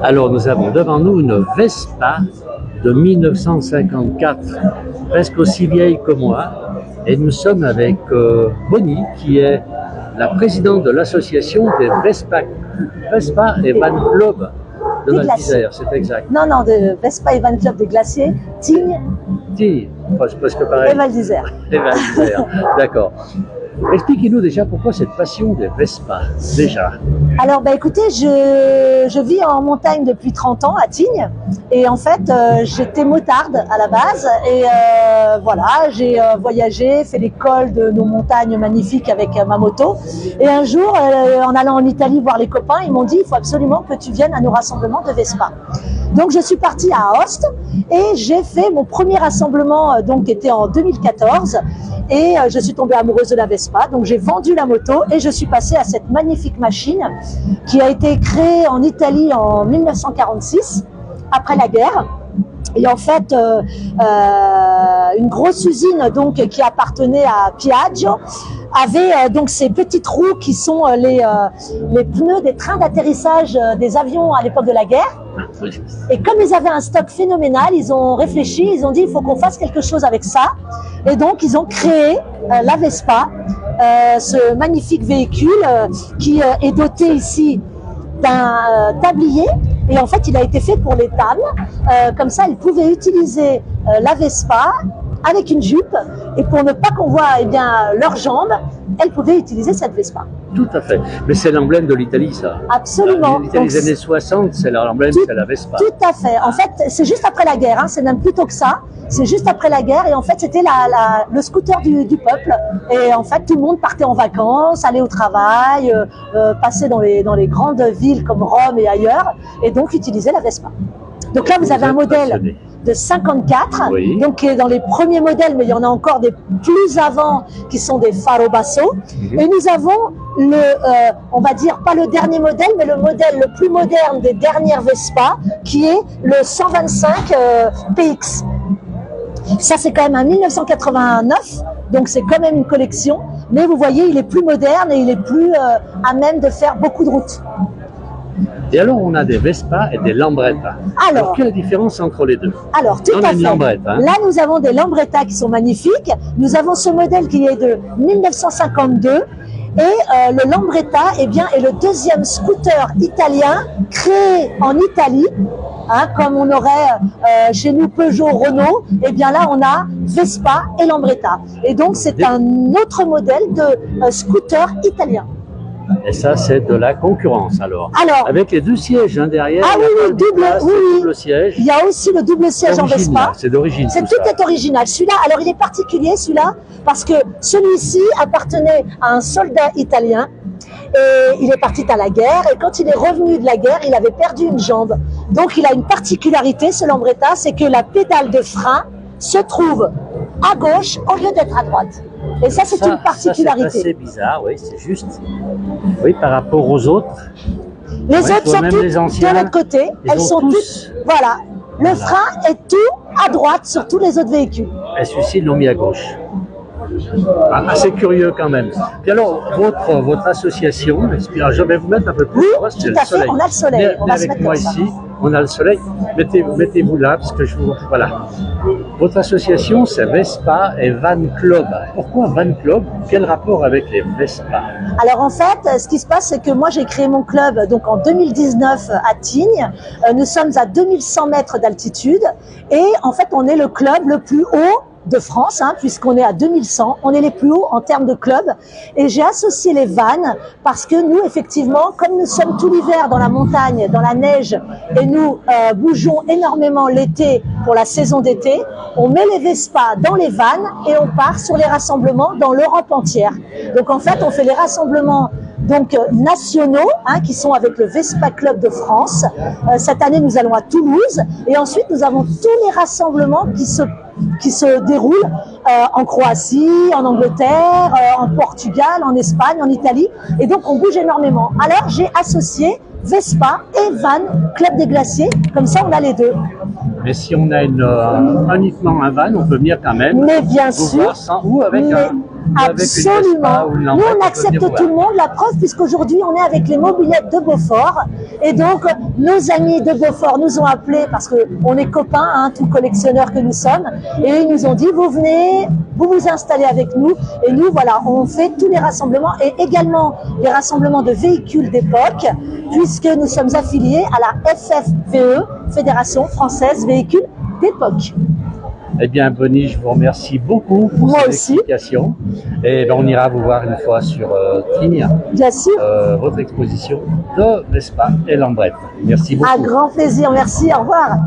Alors, nous avons devant nous une Vespa de 1954, presque aussi vieille que moi. Et nous sommes avec Bonnie, qui est la présidente de l'association des Vespa et Van Club de Val d'Isère, c'est exact. Non, non, de Vespa et Van Club des Glaciers, Tignes. Tignes, presque pareil. Et Val d'Isère. Et Val d'Isère, d'accord. Expliquez-nous déjà pourquoi cette passion des Vespa, déjà. Alors, écoutez, je vis en montagne depuis 30 ans à Tignes. Et en fait, j'étais motarde à la base. Et voilà, j'ai voyagé, fait l'école de nos montagnes magnifiques avec ma moto. Et un jour, en allant en Italie voir les copains, ils m'ont dit, il faut absolument que tu viennes à nos rassemblements de Vespa. Donc, je suis partie à Aoste et j'ai fait mon premier rassemblement, donc, qui était en 2014. Et je suis tombée amoureuse de la Vespa, donc j'ai vendu la moto et je suis passée à cette magnifique machine qui a été créée en Italie en 1946, après la guerre. Et en fait, une grosse usine donc qui appartenait à Piaggio avait donc ces petites roues qui sont les pneus des trains d'atterrissage des avions à l'époque de la guerre. Et comme ils avaient un stock phénoménal, ils ont réfléchi, ils ont dit il faut qu'on fasse quelque chose avec ça. Et donc ils ont créé la Vespa, ce magnifique véhicule qui est doté ici d'un tablier. Et en fait, il a été fait pour les dames. Comme ça, elles pouvaient utiliser la Vespa avec une jupe. Et pour ne pas qu'on voit leurs jambes, elles pouvaient utiliser cette Vespa. Tout à fait. Mais c'est l'emblème de l'Italie, ça. Absolument. L'Italie des années 60, c'est l'emblème, c'est la Vespa. Tout à fait. En fait, c'est juste après la guerre. C'est même plus tôt que ça. C'est juste après la guerre. Et en fait, c'était le scooter du peuple. Et en fait, tout le monde partait en vacances, allait au travail, passait dans les grandes villes comme Rome et ailleurs. Et donc, utilisait la Vespa. Donc là, vous avez un modèle de 54, oui. Donc qui est dans les premiers modèles, mais il y en a encore des plus avant qui sont des Faro Basso. Et nous avons on va dire pas le dernier modèle, mais le modèle le plus moderne des dernières Vespa, qui est le 125 PX. Ça, c'est quand même un 1989, donc c'est quand même une collection. Mais vous voyez, il est plus moderne et il est plus à même de faire beaucoup de routes. Et alors, on a des Vespa et des Lambretta. Alors, quelle est la différence entre les deux? Alors, tout à fait. Là, nous avons des Lambretta qui sont magnifiques. Nous avons ce modèle qui est de 1952. Et le Lambretta, est le deuxième scooter italien créé en Italie. Comme on aurait chez nous Peugeot, Renault, là, on a Vespa et Lambretta. Et donc, c'est un autre modèle de scooter italien. Et ça, c'est de la concurrence, alors. Avec les deux sièges derrière. Ah oui, le double siège. Il y a aussi le double siège en Vespa. C'est d'origine. Tout est original. Celui-là, alors il est particulier, celui-là, parce que celui-ci appartenait à un soldat italien. Et il est parti à la guerre. Et quand il est revenu de la guerre, il avait perdu une jambe. Donc il a une particularité, ce Lambretta, c'est que la pédale de frein se trouve à gauche au lieu d'être à droite. Et ça, c'est une particularité. C'est assez bizarre, oui, c'est juste. Oui, par rapport aux autres. Les autres sont toutes de l'autre côté. Elles sont toutes. Voilà. Le frein est tout à droite sur tous les autres véhicules. Et celui-ci, ils l'ont mis à gauche. Assez curieux quand même. Puis alors, votre association, je vais vous mettre un peu plus. Oui, tout à fait, on a le soleil. On va avec moi ici, on a le soleil. Mettez-vous là, parce que voilà. Votre association, c'est Vespa et Van Club. Pourquoi Van Club? Quel rapport avec les Vespa? Alors en fait, ce qui se passe, c'est que moi j'ai créé mon club donc en 2019 à Tignes. Nous sommes à 2100 mètres d'altitude et en fait on est le club le plus haut de France, puisqu'on est à 2100, on est les plus hauts en termes de club. Et j'ai associé les vannes parce que nous, effectivement, comme nous sommes tout l'hiver dans la montagne, dans la neige, et nous bougeons énormément l'été pour la saison d'été, on met les Vespa dans les vannes et on part sur les rassemblements dans l'Europe entière. Donc en fait, on fait les rassemblements nationaux qui sont avec le Vespa Club de France. Cette année, nous allons à Toulouse et ensuite, nous avons tous les rassemblements qui se déroulent en Croatie, en Angleterre, en Portugal, en Espagne, en Italie. Et donc, on bouge énormément. Alors, j'ai associé Vespa et Van Club des Glaciers. Comme ça, on a les deux. Mais si on a uniquement un van, on peut venir quand même. Mais bien sûr. Sans, ou avec avec une Vespa Absolument. ou une Nous, Lambrette, on on peut accepte venir tout voir. le monde. La preuve, puisqu'aujourd'hui, on est avec les mobylettes de Beaufort. Et donc, nos amis de Beaufort nous ont appelés parce qu'on est copains, hein, tout collectionneurs que nous sommes. Et ils nous ont dit, vous venez, vous vous installez avec nous. Et nous, voilà, on fait tous les rassemblements et également les rassemblements de véhicules d'époque, puisque nous sommes affiliés à la FFVE, Fédération Française Véhicules d'époque. Eh bien, Bonnie, je vous remercie beaucoup pour Moi ces aussi. explications. Et ben, on ira vous voir une fois sur Tignes, Bien sûr. votre exposition de Vespa et Lambrette. Merci beaucoup. Un grand plaisir. Merci. Au revoir.